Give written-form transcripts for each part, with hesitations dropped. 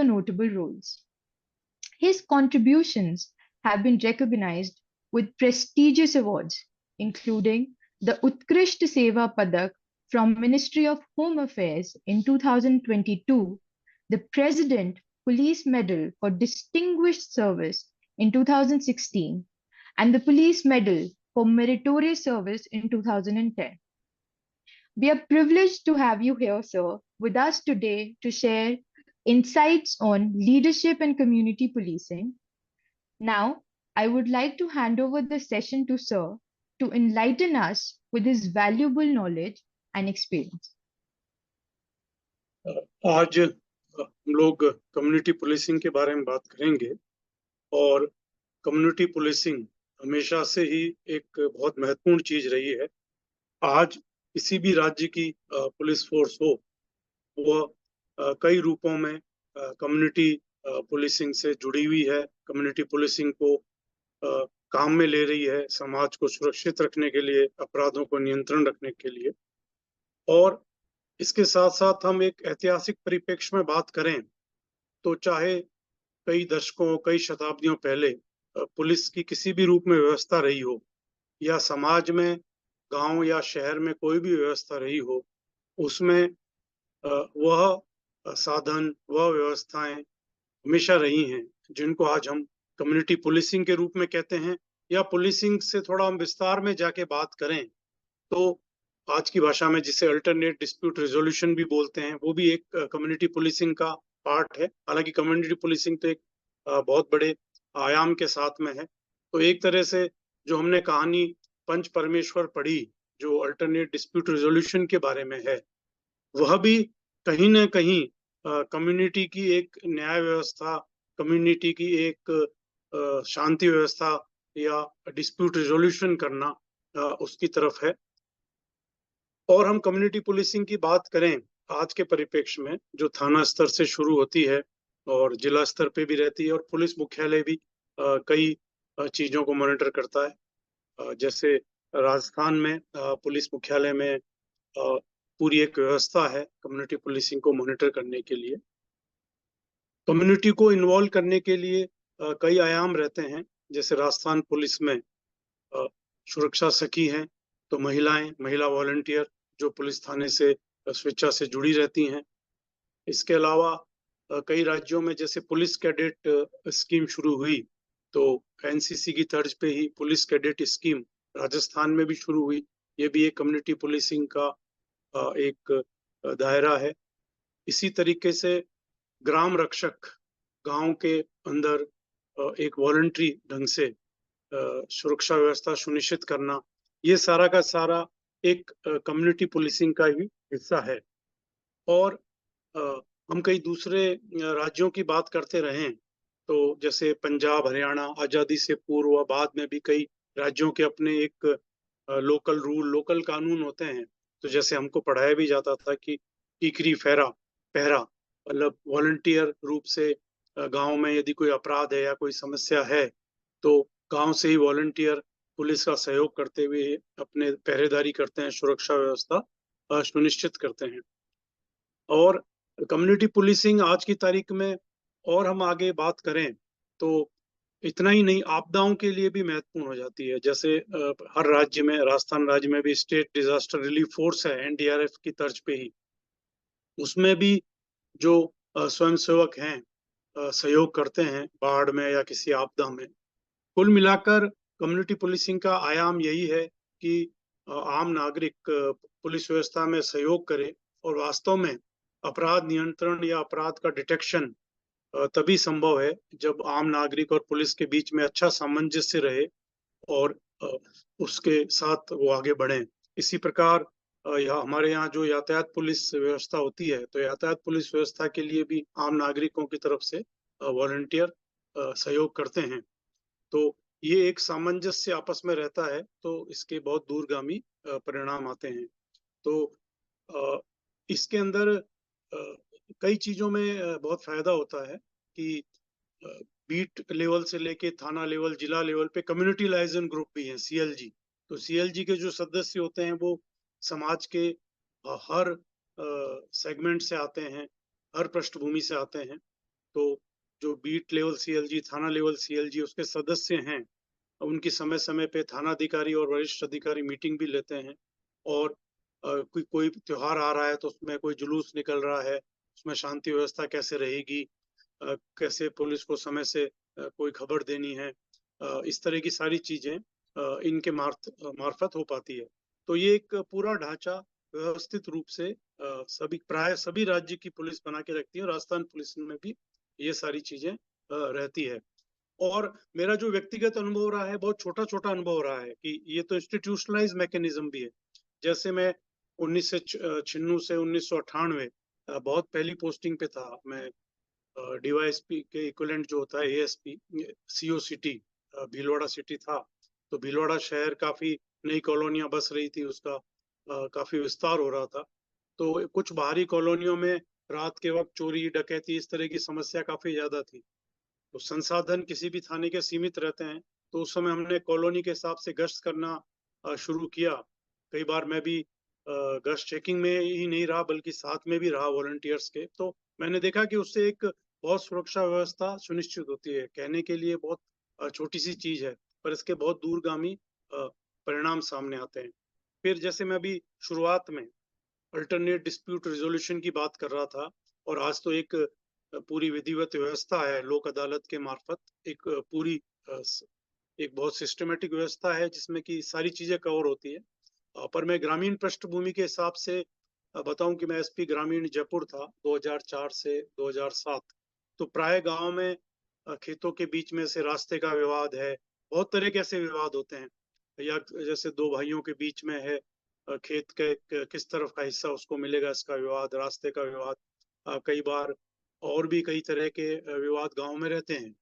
notable roles. His contributions have been recognized with prestigious awards, including the Utkrisht Seva Padak from Ministry of Home Affairs in 2022, the President Police Medal for Distinguished Service in 2016, and the Police Medal for Meritorious Service in 2010. We are privileged to have you here, sir, with us today to share insights on leadership and community policing. Now, I would like to hand over the session to Sir to enlighten us with his valuable knowledge and experience. आज हम लोग community policing के बारे में बात करेंगे और community policing हमेशा से ही एक बहुत महत्वपूर्ण चीज रही है। आज किसी भी राज्य की पुलिस फोर्स हो वह कई रूपों में कम्युनिटी पुलिसिंग से जुड़ी हुई है, कम्युनिटी पुलिसिंग को काम में ले रही है, समाज को सुरक्षित रखने के लिए, अपराधों को नियंत्रण रखने के लिए। और इसके साथ साथ हम एक ऐतिहासिक परिप्रेक्ष्य में बात करें तो चाहे कई दशकों, कई शताब्दियों पहले पुलिस की किसी भी रूप में व्यवस्था रही हो या समाज में, गांव या शहर में कोई भी व्यवस्था रही हो, उसमें वह साधन, वह व्यवस्थाएं हमेशा रही हैं जिनको आज हम कम्युनिटी पुलिसिंग के रूप में कहते हैं, या पुलिसिंग से थोड़ा हम विस्तार में जाके बात करें तो आज की भाषा में जिसे अल्टरनेट डिस्प्यूट रेजोल्यूशन भी बोलते हैं, वो भी एक कम्युनिटी पुलिसिंग का पार्ट है। हालांकि कम्युनिटी पुलिसिंग तो एक बहुत बड़े आयाम के साथ में है। तो एक तरह से जो हमने कहानी पंच परमेश्वर पढ़ी जो अल्टरनेट डिस्प्यूट रेजोल्यूशन के बारे में है, वह भी कहीं ना कहीं कम्युनिटी की एक न्याय व्यवस्था, कम्युनिटी की एक शांति व्यवस्था या डिस्प्यूट रेजोल्यूशन करना उसकी तरफ है। और हम कम्युनिटी पुलिसिंग की बात करें आज के परिप्रेक्ष्य में, जो थाना स्तर से शुरू होती है और जिला स्तर पे भी रहती है, और पुलिस मुख्यालय भी कई चीजों को मॉनिटर करता है। जैसे राजस्थान में पुलिस मुख्यालय में पूरी एक व्यवस्था है कम्युनिटी पुलिसिंग को मॉनिटर करने के लिए। कम्युनिटी को इन्वॉल्व करने के लिए कई आयाम रहते हैं। जैसे राजस्थान पुलिस में सुरक्षा सखी हैं, तो महिला वॉलंटियर जो पुलिस थाने से स्वेच्छा से जुड़ी रहती हैं। इसके अलावा कई राज्यों में जैसे पुलिस कैडेट स्कीम शुरू हुई, तो एनसीसी की तर्ज पे ही पुलिस कैडेट स्कीम राजस्थान में भी शुरू हुई। ये भी एक कम्युनिटी पुलिसिंग का एक दायरा है। इसी तरीके से ग्राम रक्षक गांव के अंदर एक वॉलंटरी ढंग से सुरक्षा व्यवस्था सुनिश्चित करना, ये सारा का सारा एक कम्युनिटी पुलिसिंग का ही हिस्सा है। और हम कई दूसरे राज्यों की बात करते रहें तो जैसे पंजाब, हरियाणा आज़ादी से पूर्व व बाद में भी कई राज्यों के अपने एक लोकल रूल, लोकल कानून होते हैं। तो जैसे हमको पढ़ाया भी जाता था कि टीकरी पहरा, मतलब वॉलंटियर रूप से गांव में यदि कोई अपराध है या कोई समस्या है तो गांव से ही वॉलंटियर पुलिस का सहयोग करते हुए अपने पहरेदारी करते हैं, सुरक्षा व्यवस्था सुनिश्चित करते हैं। और कम्युनिटी पुलिसिंग आज की तारीख में और हम आगे बात करें तो इतना ही नहीं, आपदाओं के लिए भी महत्वपूर्ण हो जाती है। जैसे हर राज्य में, राजस्थान राज्य में भी स्टेट डिजास्टर रिलीफ फोर्स है एनडीआरएफ की तर्ज पे ही, उसमें भी जो स्वयंसेवक हैं सहयोग करते हैं बाढ़ में या किसी आपदा में। कुल मिलाकर कम्युनिटी पुलिसिंग का आयाम यही है कि आम नागरिक पुलिस व्यवस्था में सहयोग करे और वास्तव में अपराध नियंत्रण या अपराध का डिटेक्शन तभी संभव है जब आम नागरिक और पुलिस के बीच में अच्छा सामंजस्य रहे और उसके साथ वो आगे बढ़े। इसी प्रकार हमारे यहाँ जो यातायात पुलिस व्यवस्था होती है, तो यातायात पुलिस व्यवस्था के लिए भी आम नागरिकों की तरफ से वॉलंटियर सहयोग करते हैं। तो ये एक सामंजस्य आपस में रहता है, तो इसके बहुत दूरगामी परिणाम आते हैं। तो इसके अंदर कई चीजों में बहुत फायदा होता है कि बीट लेवल से लेके थाना लेवल, जिला लेवल पे कम्युनिटी लाइजन ग्रुप भी हैं, सीएलजी। तो सीएलजी के जो सदस्य होते हैं वो समाज के हर सेगमेंट से आते हैं, हर पृष्ठभूमि से आते हैं। तो जो बीट लेवल सीएलजी, थाना लेवल सीएलजी उसके सदस्य हैं, उनकी समय समय पे थानाधिकारी और वरिष्ठ अधिकारी मीटिंग भी लेते हैं। और कोई कोई त्योहार आ रहा है तो उसमें कोई जुलूस निकल रहा है, उसमें शांति व्यवस्था कैसे रहेगी, कैसे पुलिस को समय से कोई खबर देनी है, इस तरह की सारी चीजें इनके मार्फत हो पाती है। तो ये एक पूरा ढांचा व्यवस्थित रूप से प्राय सभी राज्य की पुलिस बना के रखती है, और राजस्थान पुलिस में भी ये सारी चीजें रहती है। और मेरा जो व्यक्तिगत अनुभव रहा है, बहुत छोटा छोटा अनुभव रहा है कि ये तो इंस्टीट्यूशनलाइज मैकेनिज्म भी है। जैसे मैं 1996 से 1998 बहुत पहली पोस्टिंग पे था मैं, डीवाईएसपी के इक्विवेलेंट जो होता है एएसपी, सीओसिटी, भीलवाड़ा सिटी था। तो भीलवाड़ा शहर काफी नई कॉलोनियां बस रही थी, उसका काफी विस्तार हो रहा था। तो कुछ बाहरी कॉलोनियों में रात के वक्त चोरी डकैती इस तरह की समस्या काफी ज्यादा थी। तो संसाधन किसी भी थाने के सीमित रहते हैं, तो उस समय हमने कॉलोनी के हिसाब से गश्त करना शुरू किया। कई बार मैं भी गश्त चेकिंग में ही नहीं रहा, बल्कि साथ में भी रहा वॉलंटियर्स के। तो मैंने देखा कि उससे एक बहुत सुरक्षा व्यवस्था सुनिश्चित होती है। कहने के लिए बहुत छोटी सी चीज है, पर इसके बहुत दूरगामी परिणाम सामने आते हैं। फिर जैसे मैं अभी शुरुआत में अल्टरनेट डिस्प्यूट रिजोल्यूशन की बात कर रहा था, और आज तो एक पूरी विधिवत व्यवस्था है लोक अदालत के मार्फत, एक पूरी एक बहुत सिस्टमेटिक व्यवस्था है जिसमें कि सारी चीजें कवर होती है। पर मैं ग्रामीण पृष्ठभूमि के हिसाब से बताऊं कि मैं एसपी ग्रामीण जयपुर था 2004 से 2007। तो प्राय गांव में खेतों के बीच में से रास्ते का विवाद है, बहुत तरह के ऐसे विवाद होते हैं। या जैसे दो भाइयों के बीच में है, खेत के किस तरफ का हिस्सा उसको मिलेगा, इसका विवाद, रास्ते का विवाद। कई बार और भी कई तरह के विवाद गांव में रहते हैं,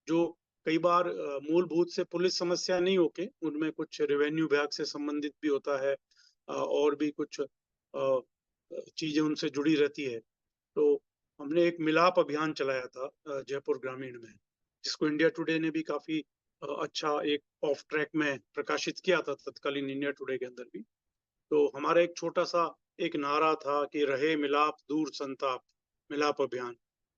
जो कई बार मूलभूत से पुलिस समस्या नहीं होके उनमें कुछ रेवेन्यू विभाग से संबंधित भी होता है, और भी कुछ चीजें उनसे जुड़ी रहती है। तो हमने एक मिलाप अभियान चलाया था जयपुर ग्रामीण में, जिसको इंडिया टुडे ने भी काफी अच्छा एक ऑफ ट्रैक में प्रकाशित किया था, तत्कालीन इंडिया टुडे के अंदर भी। तो हमारा एक छोटा सा एक नारा था कि रहे मिलाप दूर संताप, मिलाप अभियान।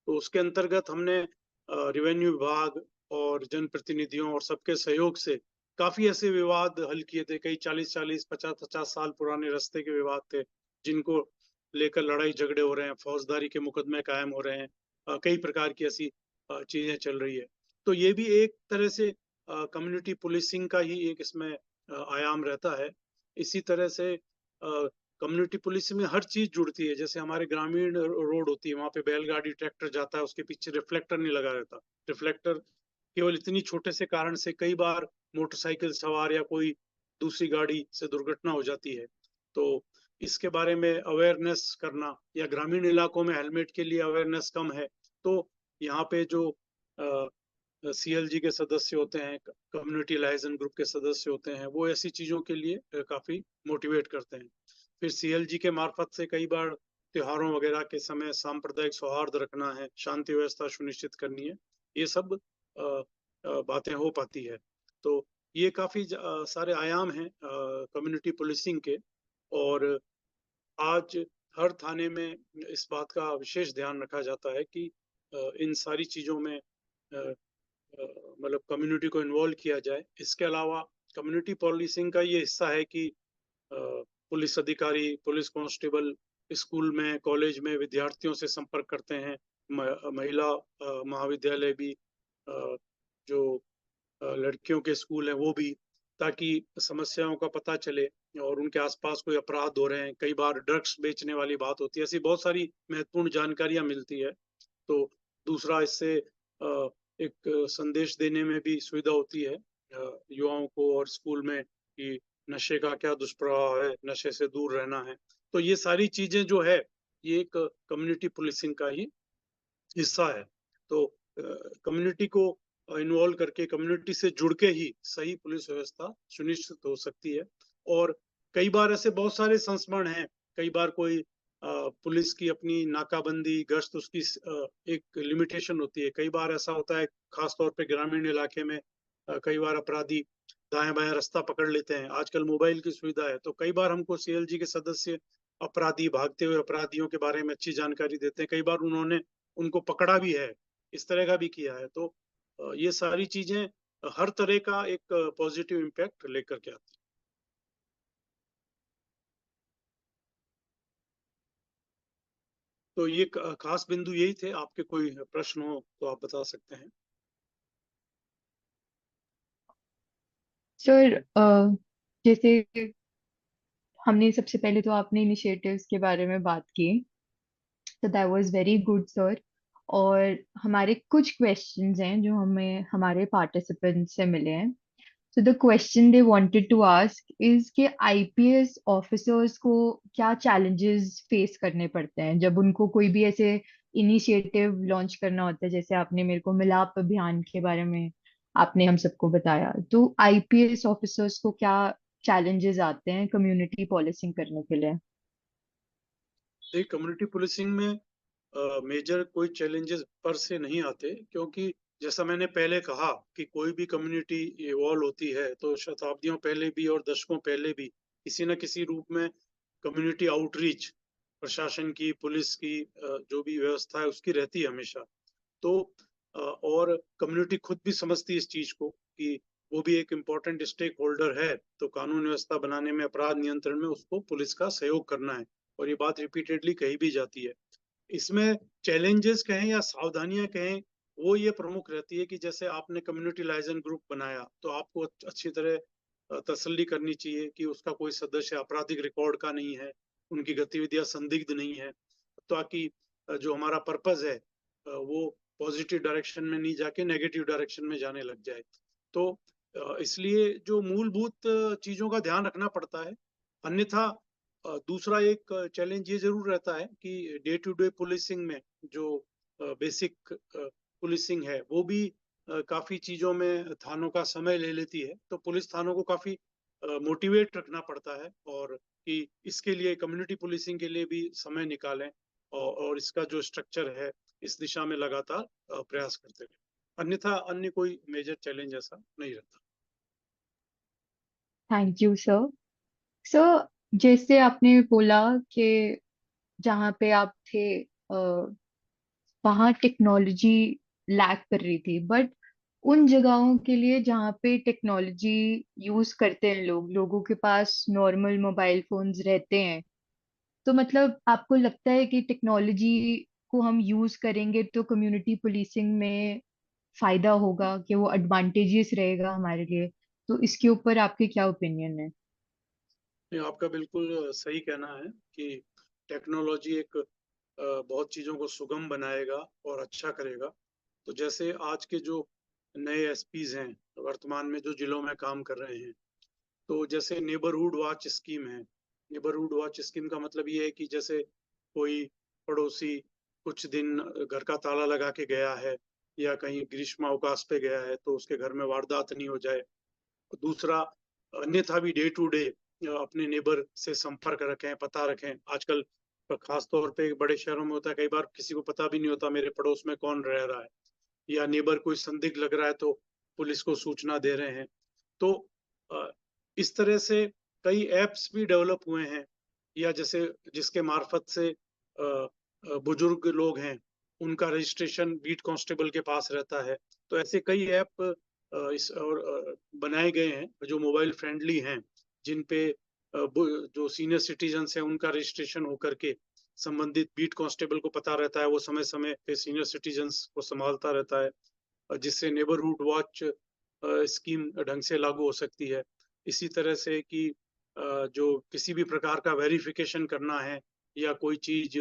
तो उसके अंतर्गत हमने रेवेन्यू विभाग और जनप्रतिनिधियों और सबके सहयोग से काफी ऐसे विवाद हल किए थे। कई 40-40, 50-50 साल पुराने रास्ते के विवाद थे, जिनको लेकर लड़ाई झगड़े हो रहे हैं, फौजदारी के मुकदमे कायम हो रहे हैं, कई प्रकार की ऐसी चीजें चल रही है। तो ये भी एक तरह से कम्युनिटी पुलिसिंग का ही एक इसमें आयाम रहता है। इसी तरह से कम्युनिटी पुलिस में हर चीज जुड़ती है। जैसे हमारे ग्रामीण रोड होती है, वहां पे बैलगाड़ी ट्रैक्टर जाता है, उसके पीछे रिफ्लेक्टर नहीं लगा रहता। रिफ्लेक्टर केवल इतनी छोटे से कारण से कई बार मोटरसाइकिल सवार या कोई दूसरी गाड़ी से दुर्घटना हो जाती है। तो इसके बारे में अवेयरनेस करना, या ग्रामीण इलाकों में हेलमेट के लिए अवेयरनेस कम है, तो यहाँ पे जो सीएलजी के सदस्य होते हैं, कम्युनिटी लाइजन ग्रुप के सदस्य होते हैं, वो ऐसी चीजों के लिए काफी मोटिवेट करते हैं। फिर सीएलजी के मार्फत से कई बार त्योहारों वगैरह के समय सांप्रदायिक सौहार्द रखना है, शांति व्यवस्था सुनिश्चित करनी है, ये सब बातें हो पाती है। तो ये काफी सारे आयाम हैं कम्युनिटी पुलिसिंग के। और आज हर थाने में इस बात का विशेष ध्यान रखा जाता है कि इन सारी चीजों में मतलब कम्युनिटी को इन्वॉल्व किया जाए। इसके अलावा कम्युनिटी पुलिसिंग का ये हिस्सा है कि पुलिस अधिकारी, पुलिस कांस्टेबल स्कूल में, कॉलेज में विद्यार्थियों से संपर्क करते हैं। महिला महाविद्यालय भी, जो लड़कियों के स्कूल हैं वो भी, ताकि समस्याओं का पता चले और उनके आसपास कोई अपराध हो रहे हैं, कई बार ड्रग्स बेचने वाली बात होती है, ऐसी बहुत सारी महत्वपूर्ण जानकारियां मिलती है। तो दूसरा, इससे एक संदेश देने में भी सुविधा होती है युवाओं को और स्कूल में, कि नशे का क्या दुष्प्रभाव है, नशे से दूर रहना है। तो ये सारी चीजें जो है, ये एक कम्युनिटी पुलिसिंग का ही हिस्सा है। तो कम्युनिटी को इन्वॉल्व करके, कम्युनिटी से जुड़ के ही सही पुलिस व्यवस्था सुनिश्चित हो सकती है। और कई बार ऐसे बहुत सारे संस्मरण हैं। कई बार कोई पुलिस की अपनी नाकाबंदी, गश्त, उसकी एक लिमिटेशन होती है। कई बार ऐसा होता है, खासतौर पे ग्रामीण इलाके में कई बार अपराधी दाएं बाएं रास्ता पकड़ लेते हैं। आजकल मोबाइल की सुविधा है, तो कई बार हमको सीएलजी के सदस्य अपराधी, भागते हुए अपराधियों के बारे में अच्छी जानकारी देते हैं। कई बार उन्होंने उनको पकड़ा भी है, इस तरह का भी किया है। तो ये सारी चीजें हर तरह का एक पॉजिटिव इम्पैक्ट लेकर के आती है। तो ये खास बिंदु यही थे। आपके कोई प्रश्न हो तो आप बता सकते हैं। सर, जैसे हमने सबसे पहले तो आपने इनिशिएटिव्स के बारे में बात की, तो that was very good sir. और हमारे कुछ क्वेश्चंस हैं जो हमें हमारे पार्टिसिपेंट्स से मिले हैं। So the question they wanted to ask is कि आईपीएस ऑफिसर्स को क्या चैलेंजेस फेस करने पड़ते हैं जब उनको कोई भी ऐसे इनिशिएटिव लॉन्च करना होता है, जैसे आपने मेरे को मिलाप अभियान के बारे में आपने हम सबको बताया। तो आईपीएस ऑफिसर्स को क्या चैलेंजेस आते हैं कम्युनिटी पॉलिसिंग करने के लिए? देखिए, कम्युनिटी पुलिसिंग में मेजर कोई चैलेंजेस पर से नहीं आते, क्योंकि जैसा मैंने पहले कहा कि कोई भी कम्युनिटी इवॉल्व होती है तो शताब्दियों पहले भी और दशकों पहले भी किसी न किसी रूप में कम्युनिटी आउटरीच, प्रशासन की, पुलिस की, जो भी व्यवस्था है उसकी रहती है हमेशा। तो और कम्युनिटी खुद भी समझती है इस चीज को कि वो भी एक इम्पोर्टेंट स्टेक होल्डर है, तो कानून व्यवस्था बनाने में, अपराध नियंत्रण में उसको पुलिस का सहयोग करना है। और ये बात रिपीटेडली कही भी जाती है। इसमें चैलेंजेस कहें या सावधानियां कहें, वो ये प्रमुख रहती है कि जैसे आपने कम्युनिटी लाइजन ग्रुप बनाया तो आपको अच्छी तरह तसल्ली करनी चाहिए कि उसका कोई सदस्य आपराधिक रिकॉर्ड का नहीं है, उनकी गतिविधियां संदिग्ध नहीं है, ताकि जो हमारा पर्पज है वो पॉजिटिव डायरेक्शन में नहीं जाके नेगेटिव डायरेक्शन में जाने लग जाए। तो इसलिए जो मूलभूत चीजों का ध्यान रखना पड़ता है। अन्यथा दूसरा एक चैलेंज ये जरूर रहता है कि डे टू डे पुलिसिंग में जो बेसिक पुलिसिंग है वो भी काफी चीजों में थानों का समय ले लेती है। तो पुलिस थानों को काफी मोटिवेट रखना पड़ता है, और कि इसके लिए कम्युनिटी पुलिसिंग के लिए भी समय निकालें, और इसका जो स्ट्रक्चर है इस दिशा में लगातार प्रयास करते रहें। अन्यथा अन्य कोई मेजर चैलेंज ऐसा नहीं रहता। Thank you sir. सर, जैसे आपने बोला कि जहाँ पे आप थे वहाँ टेक्नोलॉजी लैक कर रही थी, बट उन जगहों के लिए जहाँ पे टेक्नोलॉजी यूज करते हैं लोग, लोगों के पास नॉर्मल मोबाइल फोन्स रहते हैं, तो मतलब आपको लगता है कि टेक्नोलॉजी को हम यूज करेंगे तो कम्युनिटी पुलिसिंग में फायदा होगा, कि वो एडवांटेजियस रहेगा हमारे लिए? तो इसके ऊपर आपके क्या ओपिनियन है? नहीं, आपका बिल्कुल सही कहना है कि टेक्नोलॉजी एक बहुत चीज़ों को सुगम बनाएगा और अच्छा करेगा। तो जैसे आज के जो नए एसपीज हैं वर्तमान में जो जिलों में काम कर रहे हैं, तो जैसे नेबरहुड वॉच स्कीम है। नेबरहुड वॉच स्कीम का मतलब ये है कि जैसे कोई पड़ोसी कुछ दिन घर का ताला लगा के गया है या कहीं ग्रीष्म अवकाश पे गया है तो उसके घर में वारदात नहीं हो जाए। दूसरा, अन्यथा भी डे टू डे अपने नेबर से संपर्क रखें, पता रखें। आजकल खास तौर पे बड़े शहरों में होता है, कई बार किसी को पता भी नहीं होता मेरे पड़ोस में कौन रह रहा है, या नेबर कोई संदिग्ध लग रहा है तो पुलिस को सूचना दे रहे हैं। तो अ, इस तरह से कई एप्स भी डेवलप हुए हैं, या जैसे जिसके मार्फत से बुजुर्ग लोग हैं उनका रजिस्ट्रेशन बीट कांस्टेबल के पास रहता है। तो ऐसे कई ऐप इस और बनाए गए हैं जो मोबाइल फ्रेंडली हैं, जिन पे जो सीनियर सिटीजन हैं उनका रजिस्ट्रेशन होकर के संबंधित बीट कांस्टेबल को पता रहता है, वो समय समय पे सीनियर सिटीजन्स को संभालता रहता है, जिससे नेबरहुड वॉच स्कीम ढंग से लागू हो सकती है। इसी तरह से कि जो किसी भी प्रकार का वेरिफिकेशन करना है या कोई चीज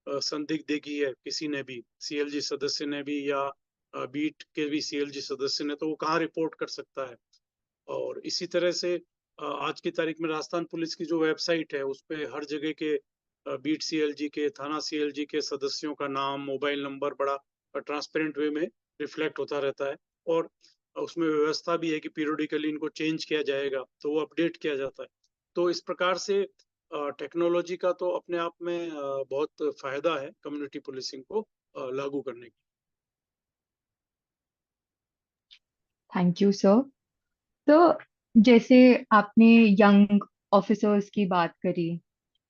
संदिग्ध देखी है किसी ने भी, सीएलजी सदस्य ने भी या बीट के भी सीएलजी सदस्य ने, तो वो कहाँ रिपोर्ट कर सकता है। और इसी तरह से आज की तारीख में राजस्थान पुलिस की जो वेबसाइट है उस पे हर जगह के बीट सीएलजी के, थाना सीएलजी के सदस्यों का नाम, मोबाइल नंबर बड़ा ट्रांसपेरेंट वे में रिफ्लेक्ट होता रहता है। और उसमें व्यवस्था भी है कि पीरियोडिकली इनको चेंज किया जाएगा, तो वो अपडेट किया जाता है। तो इस प्रकार से टेक्नोलॉजी का तो अपने आप में बहुत फायदा है कम्युनिटी पुलिसिंग को लागू करने की। Thank you sir. तो जैसे आपने यंग ऑफिसर्स की बात करी,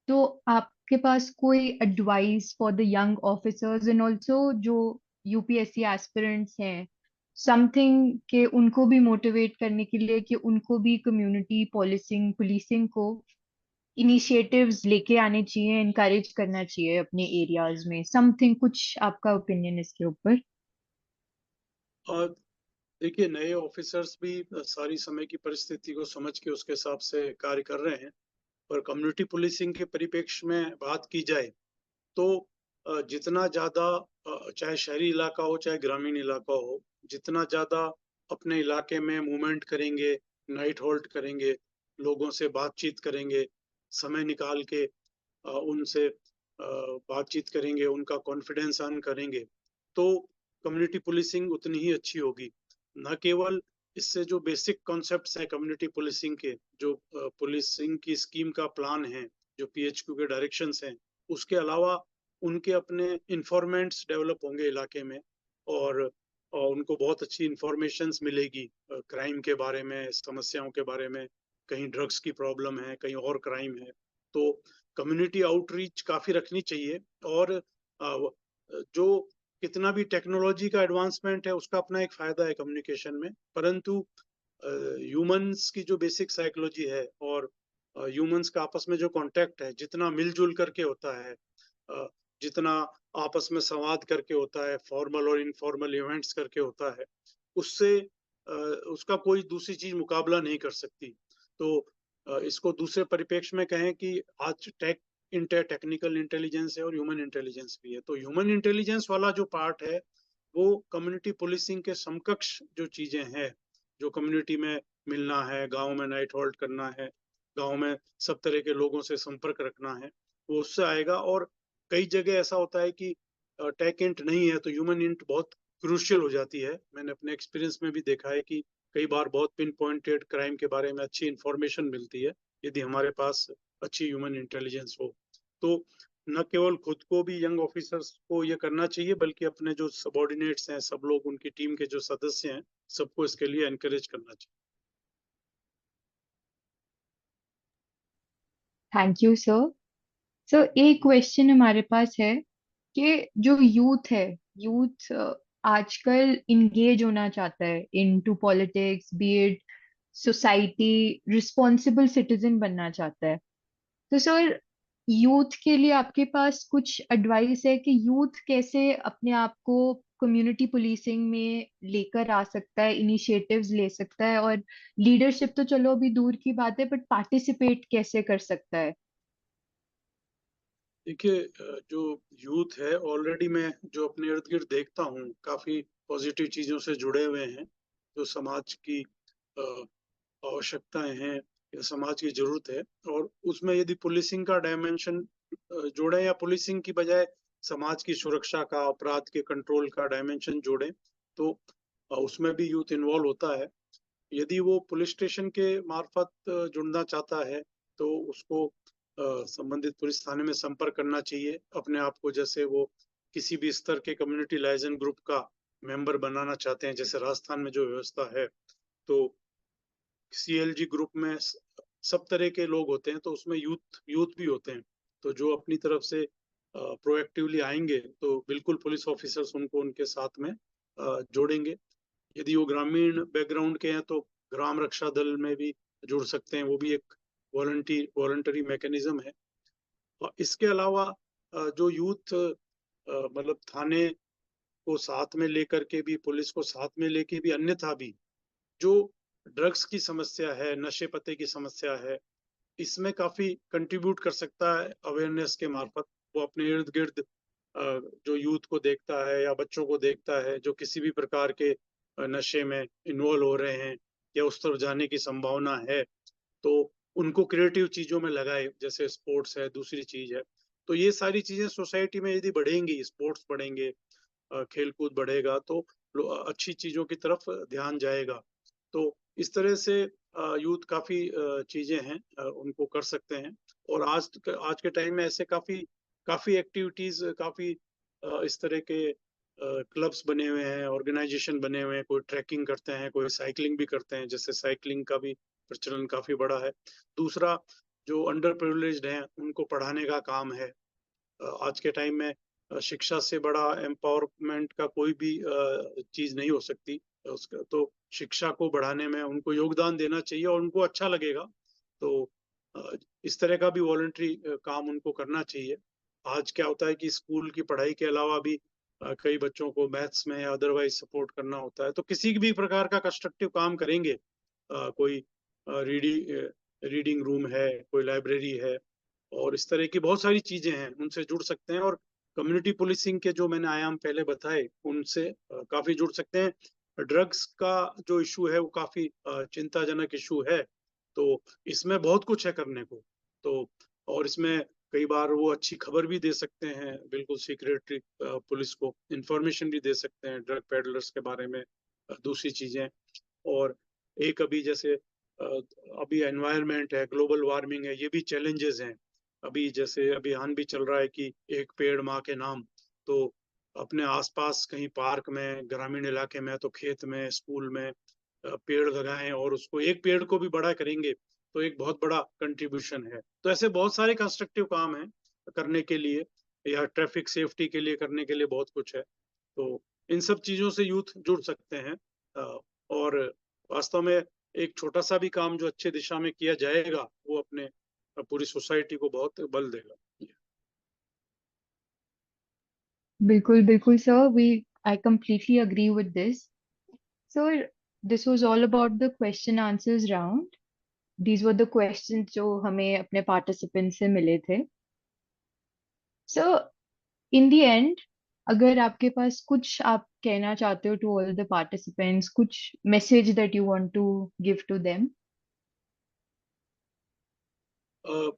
तो आपके पास कोई advice for the young officers and also जो यूपीएससी एस्पिरेंट्स हैं, समथिंग के उनको भी मोटिवेट करने के लिए कि उनको भी कम्युनिटी पुलिसिंग को इनिशिएटिव्स लेके आने चाहिए, इनकरेज करना चाहिए अपने एरियाज में, समथिंग, कुछ आपका ओपिनियन इसके ऊपर? और देखिए, नए ऑफिसर्स भी सारी समय की परिस्थिति को समझ के उसके हिसाब से कार्य कर रहे हैं। पर कम्युनिटी पुलिसिंग के परिप्रेक्ष्य में बात की जाए तो जितना ज्यादा चाहे शहरी इलाका हो चाहे ग्रामीण इलाका हो, जितना ज्यादा अपने इलाके में मूवमेंट करेंगे, नाइट होल्ट करेंगे, लोगों से बातचीत करेंगे, समय निकाल के उनसे बातचीत करेंगे, उनका कॉन्फिडेंस अर्न करेंगे, तो कम्युनिटी पुलिसिंग उतनी ही अच्छी होगी। न केवल इससे जो बेसिक कॉन्सेप्ट्स हैं कम्युनिटी पुलिसिंग के, जो पुलिसिंग की स्कीम का प्लान है, जो पीएचक्यू के डायरेक्शंस हैं, उसके अलावा उनके अपने इंफॉर्मेंट्स डेवलप होंगे इलाके में, और उनको बहुत अच्छी इंफॉर्मेशंस मिलेगी क्राइम के बारे में, समस्याओं के बारे में, कहीं ड्रग्स की प्रॉब्लम है, कहीं और क्राइम है। तो कम्युनिटी आउटरीच काफी रखनी चाहिए। और जो कितना भी टेक्नोलॉजी का एडवांसमेंट है उसका अपना एक फायदा है कम्युनिकेशन में, परंतु ह्यूमंस की जो बेसिक साइकोलॉजी है और ह्यूमंस का आपस में जो कांटेक्ट है, जितना मिलजुल करके होता है, जितना आपस में संवाद करके होता है, फॉर्मल और इनफॉर्मल इवेंट्स करके होता है, उससे उसका कोई दूसरी चीज मुकाबला नहीं कर सकती। तो इसको दूसरे परिप्रेक्ष्य में कहें कि आज टेक्निकल इंटेलिजेंस है और ह्यूमन इंटेलिजेंस भी है। तो ह्यूमन इंटेलिजेंस वाला जो पार्ट है वो कम्युनिटी पुलिसिंग के समकक्ष जो चीजें हैं, जो कम्युनिटी में मिलना है, गांव में नाइट होल्ड करना है, गांव में सब तरह के लोगों से संपर्क रखना है, वो उससे आएगा। और कई जगह ऐसा होता है कि टेक इंट नहीं है तो ह्यूमन इंट बहुत क्रूशियल हो जाती है। मैंने अपने एक्सपीरियंस में भी देखा है कि कई बार बहुत पिन पॉइंटेड क्राइम के बारे में अच्छी इंफॉर्मेशन मिलती है यदि हमारे पास अच्छी ह्यूमन इंटेलिजेंस हो। तो न केवल खुद को भी, यंग ऑफिसर्स को ये करना चाहिए, बल्कि अपने जो सबॉर्डिनेट्स हैं, सब लोग, उनकी टीम के जो सदस्य हैं, सबको इसके लिए एनकरेज करना चाहिए। Thank you sir. सर, एक क्वेश्चन हमारे पास है कि जो यूथ है, यूथ आजकल इंगेज होना चाहता है into politics, B it society, responsible citizen बनना चाहता है। तो सर, यूथ के लिए आपके पास कुछ एडवाइस है कि यूथ कैसे अपने आप को कम्युनिटी पुलिसिंग में लेकर आ सकता है, इनिशिएटिव्स ले सकता है, और लीडरशिप तो चलो अभी दूर की बात है, बट पार्टिसिपेट कैसे कर सकता है? देखिए, जो यूथ है, ऑलरेडी मैं जो अपने इर्द गिर्द देखता हूँ, काफी पॉजिटिव चीजों से जुड़े हुए हैं। जो समाज की अ, आवश्यकताएं हैं या समाज की जरूरत है, और उसमें यदि पुलिसिंग का डायमेंशन जोड़ें, या पुलिसिंग की बजाय समाज की सुरक्षा का, अपराध के कंट्रोल का डायमेंशन जोड़ें, तो उसमें भी यूथ इन्वॉल्व होता है। यदि वो पुलिस स्टेशन के मार्फत जुड़ना चाहता है तो उसको संबंधित पुलिस थाने में संपर्क करना चाहिए। अपने आप को, जैसे वो किसी भी स्तर के कम्युनिटी लाइजन ग्रुप का मेंबर बनाना चाहते हैं, जैसे राजस्थान में जो व्यवस्था है, तो सीएलजी ग्रुप में सब तरह के लोग होते हैं, तो उसमें यूथ यूथ भी होते हैं। तो जो अपनी तरफ से प्रोएक्टिवली आएंगे तो बिल्कुल पुलिस ऑफिसर्स उनको उनके साथ में जोड़ेंगे। यदि वो ग्रामीण बैकग्राउंड के हैं तो ग्राम रक्षा दल में भी जुड़ सकते हैं, वो भी एक वॉलंटरी मैकेनिज्म है। और इसके अलावा जो यूथ मतलब थाने को साथ में लेकर के भी, पुलिस को साथ में लेके भी, अन्यथा भी जो ड्रग्स की समस्या है, नशे पते की समस्या है, इसमें काफी कंट्रीब्यूट कर सकता है अवेयरनेस के मार्फत। वो अपने इर्द गिर्द जो यूथ को देखता है या बच्चों को देखता है जो किसी भी प्रकार के नशे में इन्वॉल्व हो रहे हैं या उस तरफ जाने की संभावना है, तो उनको क्रिएटिव चीजों में लगाए, जैसे स्पोर्ट्स है, दूसरी चीज है। तो ये सारी चीजें सोसाइटी में यदि बढ़ेंगी, स्पोर्ट्स बढ़ेंगे, खेल कूद बढ़ेगा, तो अच्छी चीजों की तरफ ध्यान जाएगा। तो इस तरह से यूथ काफी चीजें हैं, उनको कर सकते हैं। और आज के टाइम में ऐसे काफी काफी एक्टिविटीज, काफी इस तरह के क्लब्स बने हुए हैं, ऑर्गेनाइजेशन बने हुए हैं। कोई ट्रैकिंग करते हैं, कोई साइकिलिंग भी करते हैं, जैसे साइकिलिंग का भी प्रचलन काफी बड़ा है। दूसरा, जो अंडर प्रिविलेज्ड हैं उनको पढ़ाने का काम है। आज के टाइम में शिक्षा से बड़ा एम्पावरमेंट का कोई भी चीज नहीं हो सकती। उसका तो शिक्षा को बढ़ाने में उनको योगदान देना चाहिए और उनको अच्छा लगेगा। तो अ, इस तरह का भी वॉलंटरी काम उनको करना चाहिए। आज क्या होता है कि स्कूल की पढ़ाई के अलावा भी कई बच्चों को मैथ्स में या अदरवाइज सपोर्ट करना होता है, तो किसी भी प्रकार का कंस्ट्रक्टिव काम करेंगे, कोई रीडिंग रूम है, कोई लाइब्रेरी है, और इस तरह की बहुत सारी चीजें हैं, उनसे जुड़ सकते हैं। और कम्युनिटी पुलिसिंग के जो मैंने आयाम पहले बताए, उनसे काफी जुड़ सकते हैं। ड्रग्स का जो इशू है वो काफी चिंताजनक इशू है। तो इसमें बहुत कुछ है करने को। तो और इसमें कई बार वो अच्छी खबर भी दे सकते हैं, बिल्कुल सीक्रेटली पुलिस को इंफॉर्मेशन भी दे सकते हैं ड्रग पेडलर्स के बारे में, दूसरी चीजें। और एक अभी जैसे अभी एनवायरनमेंट है, ग्लोबल वार्मिंग है, ये भी चैलेंजेस हैं। अभी जैसे अभियान भी चल रहा है कि एक पेड़ माँ के नाम। तो अपने आसपास कहीं पार्क में, ग्रामीण इलाके में, तो खेत में, स्कूल में पेड़ लगाएं और उसको, एक पेड़ को भी बड़ा करेंगे तो एक बहुत बड़ा कंट्रीब्यूशन है। तो ऐसे बहुत सारे कंस्ट्रक्टिव काम हैं करने के लिए, या ट्रैफिक सेफ्टी के लिए करने के लिए बहुत कुछ है। तो इन सब चीजों से यूथ जुड़ सकते हैं। और वास्तव में एक छोटा सा भी काम जो अच्छे दिशा में किया जाएगा, वो अपने पूरी सोसाइटी को बहुत बल देगा। बिल्कुल बिल्कुल sir, we I completely agree with this. Sir, this was all about the question answers round. These were the questions जो हमें अपने participants से मिले थे. So, in the end, अगर आपके पास कुछ आप कहना चाहते हो to all the participants, कुछ message that you want to give to them. अ,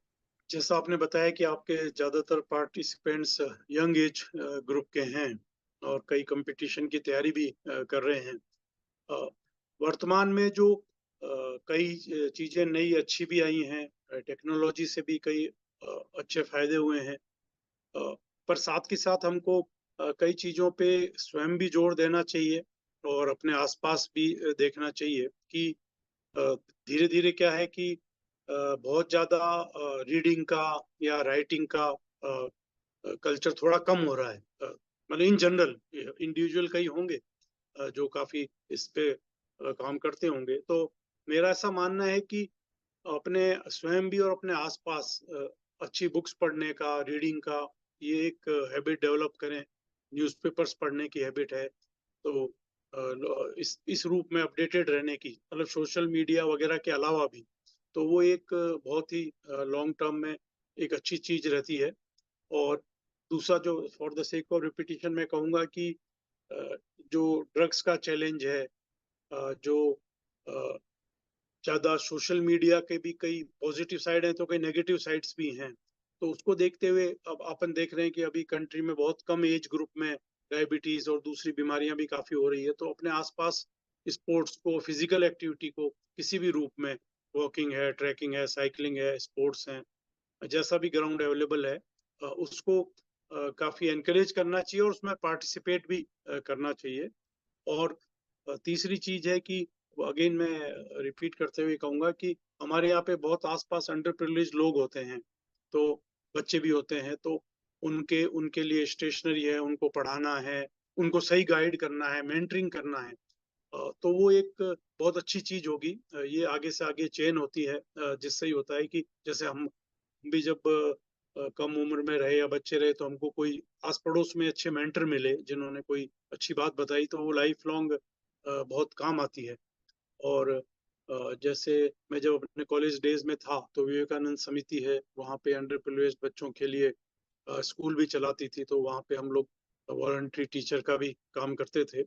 जैसा आपने बताया कि आपके ज्यादातर पार्टिसिपेंट्स यंग एज ग्रुप के हैं और कई कंपटीशन की तैयारी भी कर रहे हैं। अ, वर्तमान में जो कई चीजें नई अच्छी भी आई हैं, टेक्नोलॉजी से भी कई अच्छे फायदे हुए हैं। अ, पर साथ के साथ हमको कई चीजों पे स्वयं भी जोर देना चाहिए और अपने आसपास भी देखना चाहिए कि धीरे धीरे क्या है कि बहुत ज्यादा रीडिंग का या राइटिंग का कल्चर थोड़ा कम हो रहा है। मतलब इन जनरल, इंडिविजुअल कई होंगे जो काफी इस पे काम करते होंगे। तो मेरा ऐसा मानना है कि अपने स्वयं भी और अपने आसपास अच्छी बुक्स पढ़ने का, रीडिंग का, ये एक हैबिट डेवलप करें। न्यूज़पेपर्स पढ़ने की हैबिट है। तो इस रूप में अपडेटेड रहने की, मतलब सोशल मीडिया वगैरह के अलावा भी, तो वो एक बहुत ही लॉन्ग टर्म में एक अच्छी चीज रहती है। और दूसरा जो, for the sake of repetition, मैं कहूँगा कि अ, जो ड्रग्स का चैलेंज है, जो ज्यादा सोशल मीडिया के भी कई पॉजिटिव साइड हैं तो कई नेगेटिव साइड्स भी हैं। तो उसको देखते हुए अब अपन देख रहे हैं कि अभी कंट्री में बहुत कम एज ग्रुप में डायबिटीज और दूसरी बीमारियां भी काफी हो रही है। तो अपने आसपास स्पोर्ट्स को, फिजिकल एक्टिविटी को किसी भी रूप में, वॉकिंग है, ट्रैकिंग है, साइकिलिंग है, स्पोर्ट्स हैं, जैसा भी ग्राउंड अवेलेबल है, उसको काफी एनकरेज करना चाहिए और उसमें पार्टिसिपेट भी करना चाहिए। और तीसरी चीज है कि अगेन मैं रिपीट करते हुए कहूंगा कि हमारे यहाँ पे बहुत आसपास अंडर प्रिविलेज लोग होते हैं, तो बच्चे भी होते हैं। तो उनके उनके लिए स्टेशनरी है, उनको पढ़ाना है, उनको सही गाइड करना है, मेंटरिंग करना है। तो वो एक बहुत अच्छी चीज होगी। ये आगे से आगे चेन होती है, जिससे ही होता है कि जैसे हम भी जब कम उम्र में रहे या बच्चे रहे, तो हमको कोई आस पड़ोस में अच्छे मेंटर मिले जिन्होंने कोई अच्छी बात बताई, तो वो लाइफ लॉन्ग बहुत काम आती है। और जैसे मैं जब अपने कॉलेज डेज में था, तो विवेकानंद समिति है, वहाँ पे अंडर प्रिविलेज्ड बच्चों के लिए स्कूल भी चलाती थी। तो वहाँ पे हम लोग वॉलंटरी टीचर का भी काम करते थे।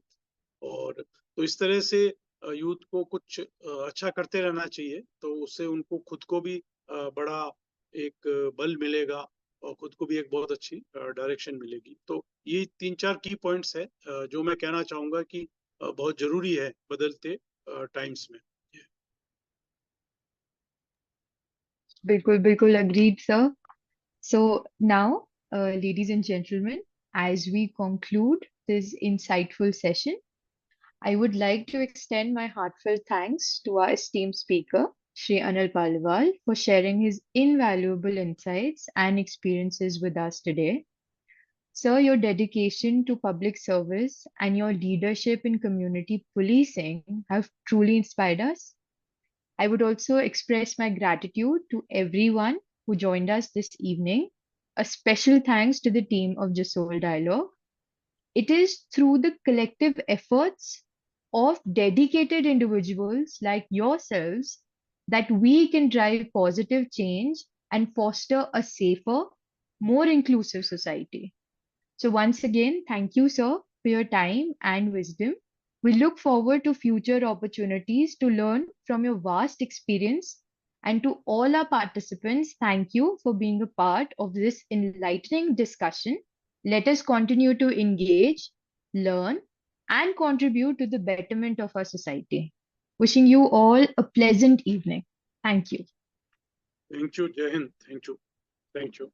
और तो इस तरह से यूथ को कुछ अच्छा करते रहना चाहिए, तो उससे उनको खुद को भी बड़ा एक बल मिलेगा और खुद को भी एक बहुत अच्छी डायरेक्शन मिलेगी। तो ये तीन चार की पॉइंट्स है जो मैं कहना चाहूंगा कि बहुत जरूरी है बदलते टाइम्स में। बिल्कुल बिल्कुल agreed sir. So now, ladies and gentlemen, as we conclude this insightful session, I would like to extend my heartfelt thanks to our esteemed speaker, Shri Anil Paliwal, for sharing his invaluable insights and experiences with us today. Sir, your dedication to public service and your leadership in community policing have truly inspired us. I would also express my gratitude to everyone who joined us this evening. A special thanks to the team of Jasol Dialogue. It is through the collective efforts of dedicated individuals like yourselves that we can drive positive change and foster a safer, more inclusive society. So, once again, thank you, sir, for your time and wisdom. We look forward to future opportunities to learn from your vast experience. And to all our participants, thank you for being a part of this enlightening discussion. Let us continue to engage, learn, and contribute to the betterment of our society. Wishing you all a pleasant evening. Thank you. Thank you, Jai Hind. Thank you. Thank you.